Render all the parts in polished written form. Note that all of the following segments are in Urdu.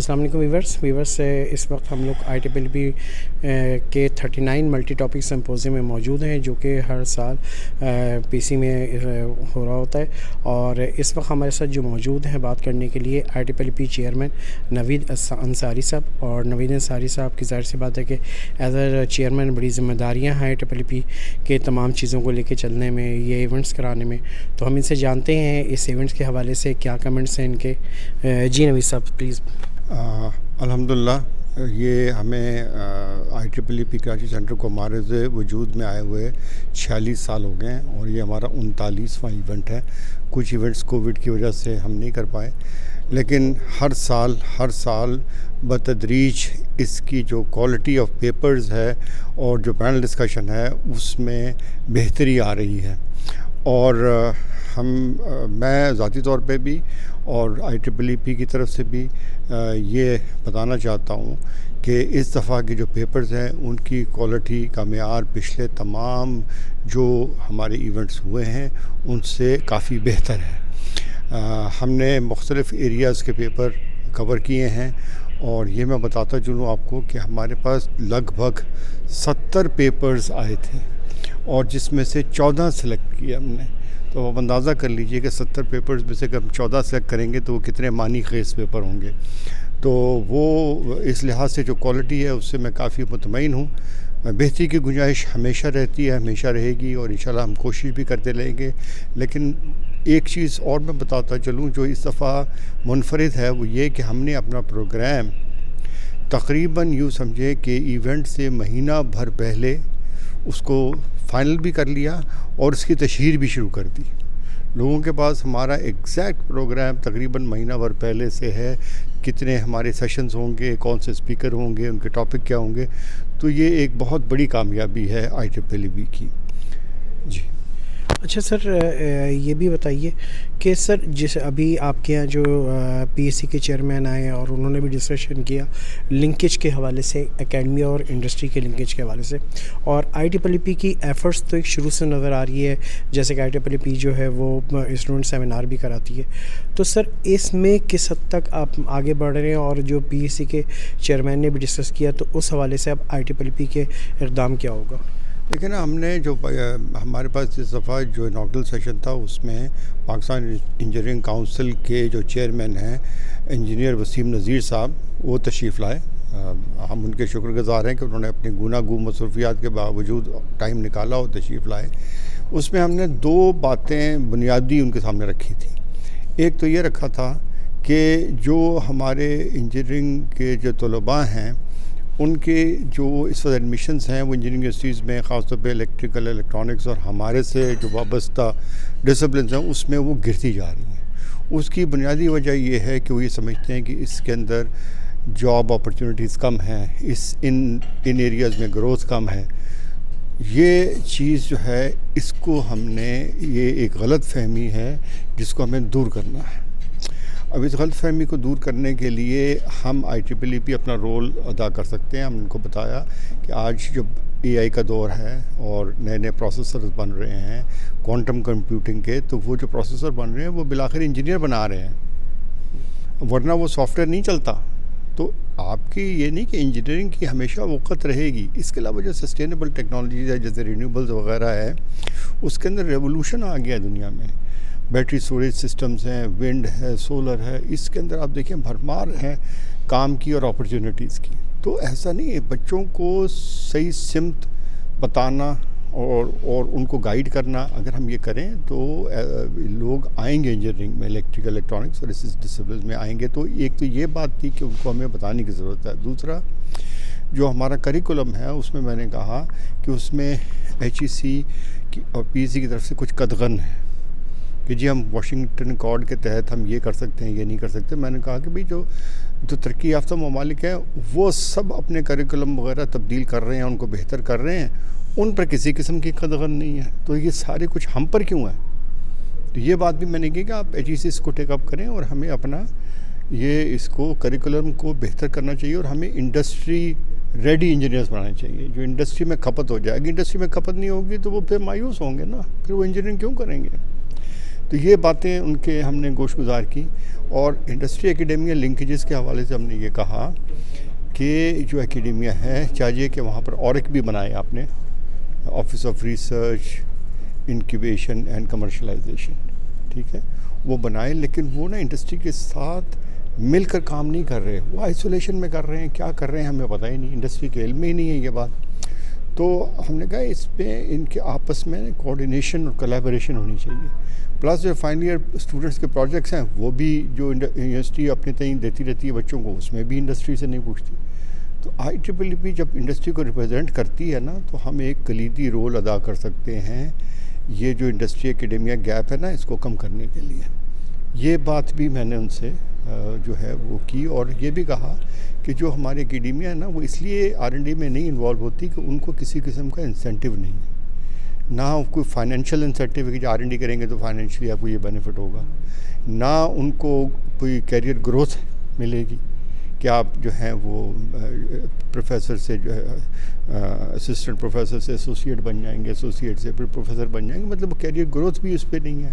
السلام علیکم ویورس اس وقت ہم لوگ IEEE کے 39 ملٹی ٹاپک سمپوزیم میں موجود ہیں جو کہ ہر سال PC میں ہو رہا ہوتا ہے. اور اس وقت ہمارے ساتھ جو موجود ہیں بات کرنے کے لیے IEEE چیئرمین نوید انصاری صاحب. اور نوید انصاری صاحب کی ظاہر سی بات ہے کہ ایز اے چیئرمین بڑی ذمہ داریاں ہیں IEEE کے تمام چیزوں کو لے کے چلنے میں, یہ ایونٹس کرانے میں. تو ہم ان سے جانتے ہیں اس ایونٹس کے حوالے سے کیا کمنٹس ہیں ان کے. جی نوید صاحب پلیز. الحمدللہ یہ ہمیں IEEE کراچی سینٹر کو ہمارے وجود میں آئے ہوئے 46 سال ہو گئے ہیں اور یہ ہمارا 39واں ایونٹ ہے. کچھ ایونٹس کووڈ کی وجہ سے ہم نہیں کر پائے, لیکن ہر سال بتدریج اس کی جو کوالٹی آف پیپرز ہے اور جو پینل ڈسکشن ہے اس میں بہتری آ رہی ہے. اور میں ذاتی طور پہ بھی اور IEEE کی طرف سے بھی یہ بتانا چاہتا ہوں کہ اس دفعہ کے جو پیپرز ہیں ان کی کوالٹی کا معیار پچھلے تمام جو ہمارے ایونٹس ہوئے ہیں ان سے کافی بہتر ہے. ہم نے مختلف ایریاز کے پیپر کور کیے ہیں اور یہ میں بتاتا چلوں آپ کو کہ ہمارے پاس لگ بھگ 70 پیپرز آئے تھے اور جس میں سے 14 سلیکٹ کیے ہم نے. تو آپ اندازہ کر لیجئے کہ 70 پیپرز میں سے ہم 14 سلیکٹ کریں گے تو وہ کتنے معنی خیز پیپر ہوں گے. تو وہ اس لحاظ سے جو کوالٹی ہے اس سے میں کافی مطمئن ہوں. بہتری کی گنجائش ہمیشہ رہتی ہے, ہمیشہ رہے گی اور انشاءاللہ ہم کوشش بھی کرتے رہیں گے. لیکن ایک چیز اور میں بتاتا چلوں جو اس دفعہ منفرد ہے وہ یہ کہ ہم نے اپنا پروگرام تقریباً یوں سمجھے کہ ایونٹ سے مہینہ بھر پہلے اس کو فائنل بھی کر لیا اور اس کی تشہیر بھی شروع کر دی. لوگوں کے پاس ہمارا ایگزیکٹ پروگرام تقریباً مہینہ بھر پہلے سے ہے, کتنے ہمارے سیشنز ہوں گے, کون سے اسپیکر ہوں گے, ان کے ٹاپک کیا ہوں گے. تو یہ ایک بہت بڑی کامیابی ہے IEEE کی. جی اچھا سر, یہ بھی بتائیے کہ سر جس ابھی آپ کے یہاں جو PSC کے چیئرمین آئے اور انہوں نے بھی ڈسکشن کیا لنکیج کے حوالے سے, اکیڈمی اور انڈسٹری کے لنکیج کے حوالے سے, اور IEEE کی ایفرٹس تو ایک شروع سے نظر آ رہی ہے, جیسے کہ IEEE جو ہے وہ اسٹوڈنٹ سیمینار بھی کراتی ہے. تو سر اس میں کس حد تک آپ آگے بڑھ رہے ہیں, اور جو PSC کے چیئرمین نے بھی ڈسکس کیا تو اس حوالے سے اب IEEE کے اقدام کیا ہوگا؟ دیکھیں نا, ہم نے جو ہمارے پاس اس دفعہ جو اناگرل سیشن تھا اس میں پاکستان انجینئرنگ کونسل کے جو چیئرمین ہیں انجینئر وسیم نذیر صاحب وہ تشریف لائے. ہم ان کے شکر گزار ہیں کہ انہوں نے اپنی گوناگوں مصروفیات کے باوجود ٹائم نکالا اور تشریف لائے. اس میں ہم نے 2 باتیں بنیادی ان کے سامنے رکھی تھیں. ایک تو یہ رکھا تھا کہ جو ہمارے انجینئرنگ کے جو طلباء ہیں ان کے جو اس وقت ایڈمیشنز ہیں وہ انجینئرنگ یونیورسٹیز میں خاص طور پہ الیکٹریکل, الیکٹرانکس اور ہمارے سے جو وابستہ ڈسپلنز ہیں اس میں وہ گرتی جا رہی ہیں. اس کی بنیادی وجہ یہ ہے کہ وہ یہ سمجھتے ہیں کہ اس کے اندر جاب اپرچونیٹیز کم ہیں, ان ایریاز میں گروتھ کم ہے. یہ چیز جو ہے اس کو ہم نے, یہ ایک غلط فہمی ہے جس کو ہمیں دور کرنا ہے. اب اس غلط فہمی کو دور کرنے کے لیے ہم IEEE اپنا رول ادا کر سکتے ہیں. ہم ان کو بتایا کہ آج جب AI کا دور ہے اور نئے نئے پروسیسرز بن رہے ہیں کوانٹم کمپیوٹنگ کے, تو وہ جو پروسیسر بن رہے ہیں وہ بالآخر انجینئر بنا رہے ہیں, ورنہ وہ سافٹ ویئر نہیں چلتا. تو آپ کی یہ نہیں کہ انجینئرنگ کی ہمیشہ وقت رہے گی. اس کے علاوہ جو سسٹینیبل ٹیکنالوجیز ہے جیسے رینیوبلز وغیرہ ہے اس کے اندر ریولوشن آ گیا دنیا میں. بیٹری اسٹوریج سسٹمز ہیں, ونڈ ہے, سولر ہے, اس کے اندر آپ دیکھیں بھرمار ہیں کام کی اور اپرچونیٹیز کی. تو ایسا نہیں ہے, بچوں کو صحیح سمت بتانا اور ان کو گائیڈ کرنا, اگر ہم یہ کریں تو لوگ آئیں گے انجینئرنگ میں, الیکٹریکل, الیکٹرانکس اور اس ڈسپلنز میں آئیں گے. تو ایک تو یہ بات تھی کہ ان کو ہمیں بتانے کی ضرورت ہے. دوسرا جو ہمارا کریکولم ہے اس میں نے کہا کہ اس میں HEC اور PSC کی طرف سے کچھ قدغن ہے کہ جی ہم واشنگٹن اکارڈ کے تحت ہم یہ کر سکتے ہیں, یہ نہیں کر سکتے. میں نے کہا کہ بھئی جو ترقی یافتہ ممالک ہیں وہ سب اپنے کریکولم وغیرہ تبدیل کر رہے ہیں, ان کو بہتر کر رہے ہیں, ان پر کسی قسم کی قدغن نہیں ہے. تو یہ سارے کچھ ہم پر کیوں ہے؟ تو یہ بات بھی میں نے کی کہ آپ HEC کو ٹیک اپ کریں اور ہمیں اپنا یہ اس کو کریکولم کو بہتر کرنا چاہیے اور ہمیں انڈسٹری ریڈی انجینئرز بنانے چاہیے جو انڈسٹری میں کھپت ہو جائے گی. انڈسٹری میں کھپت نہیں ہوگی تو وہ پھر مایوس ہوں گے نا, پھر وہ انجینئرنگ کیوں کریں گے. تو یہ باتیں ان کے ہم نے گوش گزار کی. اور انڈسٹری ایکیڈیمیا لنکیجز کے حوالے سے ہم نے یہ کہا کہ جو ایکیڈیمیا ہے چاہیے کہ وہاں پر اور ایک بھی بنائے آپ نے, office of research incubation and commercialisation, ٹھیک ہے, وہ بنائے. لیکن وہ نا انڈسٹری کے ساتھ مل کر کام نہیں کر رہے, وہ آئسولیشن میں کر رہے ہیں. کیا کر رہے ہیں ہمیں پتہ ہی نہیں, انڈسٹری کے علم میں ہی نہیں ہے یہ بات. تو ہم نے کہا اس پہ ان کے آپس میں کوآرڈینیشن اور کولیبوریشن ہونی چاہیے. پلس جو فائنل ایئر اسٹوڈنٹس کے پروجیکٹس ہیں وہ بھی جو یونیورسٹی اپنے تئیں دیتی رہتی ہے بچوں کو, اس میں بھی انڈسٹری سے نہیں پوچھتی. تو IEEE جب انڈسٹری کو ریپرزینٹ کرتی ہے نا تو ہم ایک کلیدی رول ادا کر سکتے ہیں یہ جو انڈسٹری ایکیڈیمیا گیپ ہے نا اس کو کم کرنے کے لیے. یہ بات بھی میں نے ان سے جو ہے وہ کی, اور یہ بھی کہا کہ جو ہماری اکیڈیمیا ہے نا وہ اس لیے R&D میں نہیں انوالو ہوتی کہ ان کو کسی قسم کا انسینٹیو نہیں ہے, نہ کوئی فائنینشیل انسینٹیو ہے کہ جو R&D کریں گے تو فائنینشلی آپ کو یہ بینیفٹ ہوگا, نہ ان کو کوئی کیریئر گروتھ ملے گی کہ آپ جو ہیں وہ پروفیسر سے جو ہے اسسٹنٹ پروفیسر سے ایسوسیٹ بن جائیں گے, ایسوسیٹ سے پھر پروفیسر بن جائیں گے, مطلب کیریئر گروتھ بھی اس پہ نہیں ہے.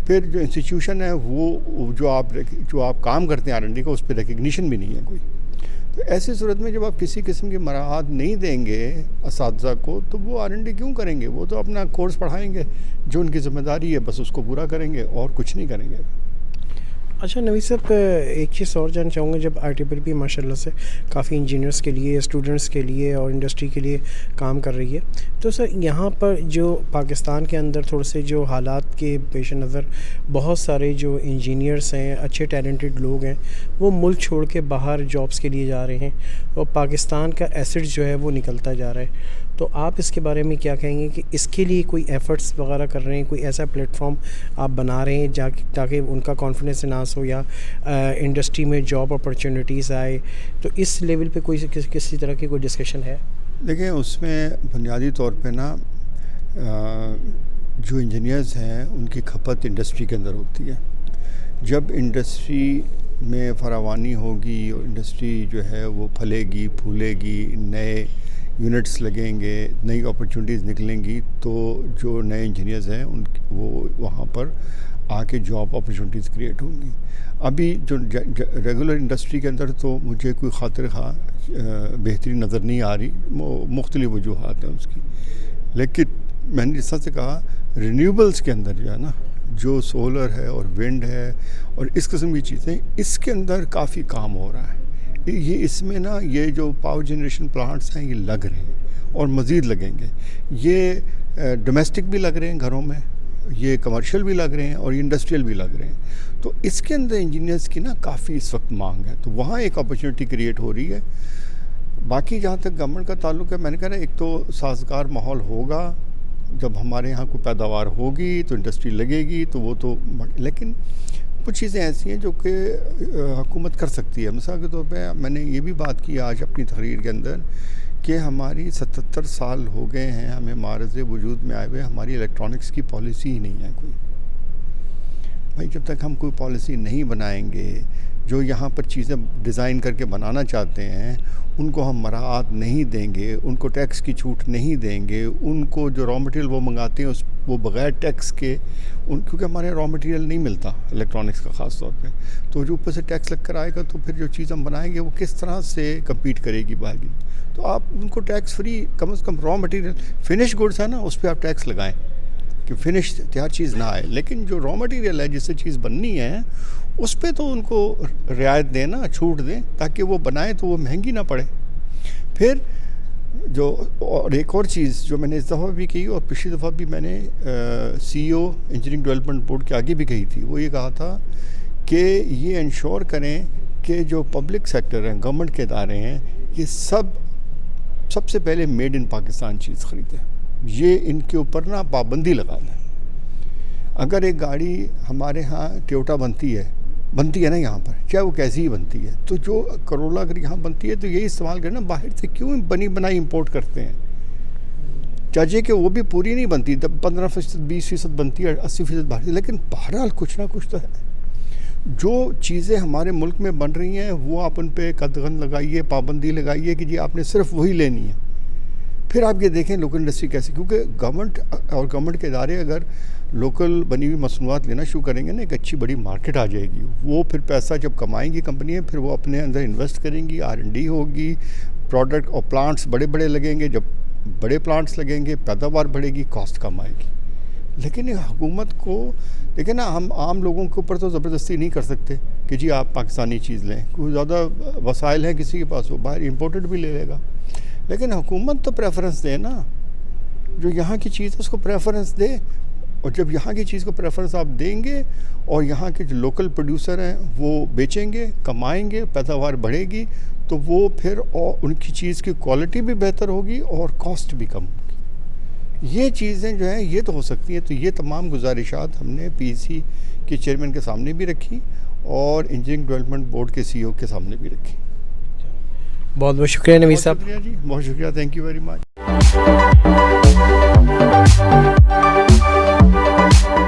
پھر جو انسٹیٹیوشن ہے وہ جو آپ کام کرتے ہیں R&D کا اس پہ ریکگنیشن بھی نہیں ہے کوئی. تو ایسی صورت میں جب آپ کسی قسم کی مراعات نہیں دیں گے اساتذہ کو تو وہ R&D کیوں کریں گے؟ وہ تو اپنا کورس پڑھائیں گے, جو ان کی ذمہ داری ہے بس اس کو پورا کریں گے اور کچھ نہیں کریں گے. اچھا نوید صاحب, ایک چیز اور جاننا چاہوں گا, جب IEEE ماشاء اللہ سے کافی انجینئرس کے لیے, اسٹوڈنٹس کے لیے اور انڈسٹری کے لیے کام کر رہی ہے, تو سر یہاں پر جو پاکستان کے اندر تھوڑے سے جو حالات کے پیش نظر بہت سارے جو انجینئرس ہیں, اچھے ٹیلنٹڈ لوگ ہیں, وہ ملک چھوڑ کے باہر جابس کے لیے جا رہے ہیں اور پاکستان کا ایسٹ جو ہے وہ نکلتا جا رہا ہے. تو آپ اس کے بارے میں کیا کہیں گے کہ اس کے لیے کوئی ایفرٹس وغیرہ کر رہے ہیں, کوئی ایسا پلیٹ فارم آپ بنا رہے ہیں تاکہ ان کا کانفیڈنس انہانس ہو یا انڈسٹری میں جاب اپرچونیٹیز آئے, تو اس لیول پہ کوئی کسی طرح کی کوئی ڈسکشن ہے؟ دیکھیں اس میں بنیادی طور پہ نا جو انجینئرز ہیں ان کی کھپت انڈسٹری کے اندر ہوتی ہے. جب انڈسٹری میں فراوانی ہوگی اور انڈسٹری جو ہے وہ پھلے گی پھولے گی, نئے یونٹس لگیں گے, نئی اپرچونیٹیز نکلیں گی, تو جو نئے انجینئرز ہیں وہ وہاں پر آ کے جاب اپرچونیٹیز کریٹ ہوں گی. ابھی جو ریگولر انڈسٹری کے اندر تو مجھے کوئی خاطر خواہ بہتری نظر نہیں آ رہی, مختلف وجوہات ہیں اس کی. لیکن میں نے جس طرح سے کہا رینیوبلز کے اندر جو ہے نا, جو سولر ہے اور ونڈ ہے اور اس قسم کی چیزیں, اس کے اندر کافی کام ہو رہا ہے. یہ اس میں نا یہ جو پاور جنریشن پلانٹس ہیں یہ لگ رہے ہیں اور مزید لگیں گے. یہ ڈومیسٹک بھی لگ رہے ہیں گھروں میں, یہ کمرشل بھی لگ رہے ہیں اور انڈسٹریل بھی لگ رہے ہیں. تو اس کے اندر انجینئرس کی نا کافی اس وقت مانگ ہے, تو وہاں ایک اپرچونیٹی کریٹ ہو رہی ہے. باقی جہاں تک گورنمنٹ کا تعلق ہے, میں نے کہا نا ایک تو سازگار ماحول ہوگا, جب ہمارے یہاں کوئی پیداوار ہوگی تو انڈسٹری لگے گی تو وہ تو, لیکن کچھ چیزیں ایسی ہیں جو کہ حکومت کر سکتی ہے. مثال کے طور پہ میں نے یہ بھی بات کی آج اپنی تقریر کے اندر کہ ہماری 77 سال ہو گئے ہیں ہمیں معرض وجود میں آئے ہوئے, ہماری الیکٹرانکس کی پالیسی ہی نہیں ہے کوئی. بھائی جب تک ہم کوئی پالیسی نہیں بنائیں گے, جو یہاں پر چیزیں ڈیزائن کر کے بنانا چاہتے ہیں ان کو ہم مراعات نہیں دیں گے, ان کو ٹیکس کی چھوٹ نہیں دیں گے, ان کو جو را مٹیریل وہ منگاتے ہیں وہ بغیر ٹیکس کے, کیونکہ ہمارے را مٹیریل نہیں ملتا الیکٹرانکس کا خاص طور پہ, تو جو اوپر سے ٹیکس لگ کر آئے گا تو پھر جو چیز ہم بنائیں گے وہ کس طرح سے کمپیٹ کرے گی باہر کی. تو آپ ان کو ٹیکس فری, کم از کم را مٹیریل فنش گڈس ہے نا اس پہ آپ ٹیکس لگائیں کہ فنش تیار چیز نہ آئے, لیکن جو را مٹیریل ہے جس سے چیز بننی ہے اس پہ تو ان کو رعایت دیں نا, چھوٹ دیں, تاکہ وہ بنائیں تو وہ مہنگی نہ پڑے. پھر جو اور ایک اور چیز جو میں نے اس دفعہ بھی کی اور پچھلی دفعہ بھی میں نے CEO انجینئرنگ ڈیولپمنٹ بورڈ کے آگے بھی کہی تھی, وہ یہ کہا تھا کہ یہ انشور کریں کہ جو پبلک سیکٹر ہیں, گورنمنٹ کے ادارے ہیں, یہ سب سے پہلے میڈ ان پاکستان چیز خریدیں. یہ ان کے اوپر نا پابندی لگا دیں. اگر ایک گاڑی ہمارے ہاں ٹویوٹا بنتی ہے نا یہاں پر, چاہے وہ کیسی ہی بنتی ہے, تو جو کرولا اگر یہاں بنتی ہے تو یہی استعمال کرنا, باہر سے کیوں بنی بنائی امپورٹ کرتے ہیں. چاہیے کہ وہ بھی پوری نہیں بنتی, 15% 20% بنتی ہے, 80% باہر سے, لیکن بہرحال کچھ نہ کچھ تو ہے. جو چیزیں ہمارے ملک میں بن رہی ہیں وہ آپ ان پہ قدغن لگائیے, پابندی لگائیے کہ جی آپ نے صرف وہی لینی ہے. پھر آپ یہ دیکھیں لوکل انڈسٹری کیسے، کیونکہ گورنمنٹ کے ادارے اگر لوکل بنی ہوئی مصنوعات لینا شروع کریں گے نا، ایک اچھی بڑی مارکیٹ آ جائے گی. وہ پھر پیسہ جب کمائیں گی کمپنیاں، پھر وہ اپنے اندر انویسٹ کریں گی، R&D ہوگی، پروڈکٹ اور پلانٹس بڑے بڑے لگیں گے. جب بڑے پلانٹس لگیں گے پیداوار بڑھے گی، کاسٹ کم آئے گی. لیکن حکومت کو دیکھیں نا، ہم عام لوگوں کے اوپر تو زبردستی نہیں کر سکتے کہ جی آپ پاکستانی چیز لیں. کوئی زیادہ وسائل ہیں کسی کے پاس، وہ باہر امپورٹڈ بھی لے لے گا. لیکن حکومت تو پریفرنس دے نا، جو یہاں کی چیز ہے اس کو پریفرنس دے. اور جب یہاں کی چیز کو پریفرنس آپ دیں گے اور یہاں کے جو لوکل پروڈیوسر ہیں وہ بیچیں گے، کمائیں گے، پیداوار بڑھے گی، تو وہ پھر اور ان کی چیز کی کوالٹی بھی بہتر ہوگی اور کاسٹ بھی کم ہوگی. یہ چیزیں جو ہیں یہ تو ہو سکتی ہیں. تو یہ تمام گزارشات ہم نے PEC کے چیئرمین کے سامنے بھی رکھی اور انجینئرنگ ڈیولپمنٹ بورڈ کے CEO کے سامنے بھی رکھی. بہت بہت شکریہ نوید صاحب. شکریہ جی، بہت شکریہ. Thank you very much.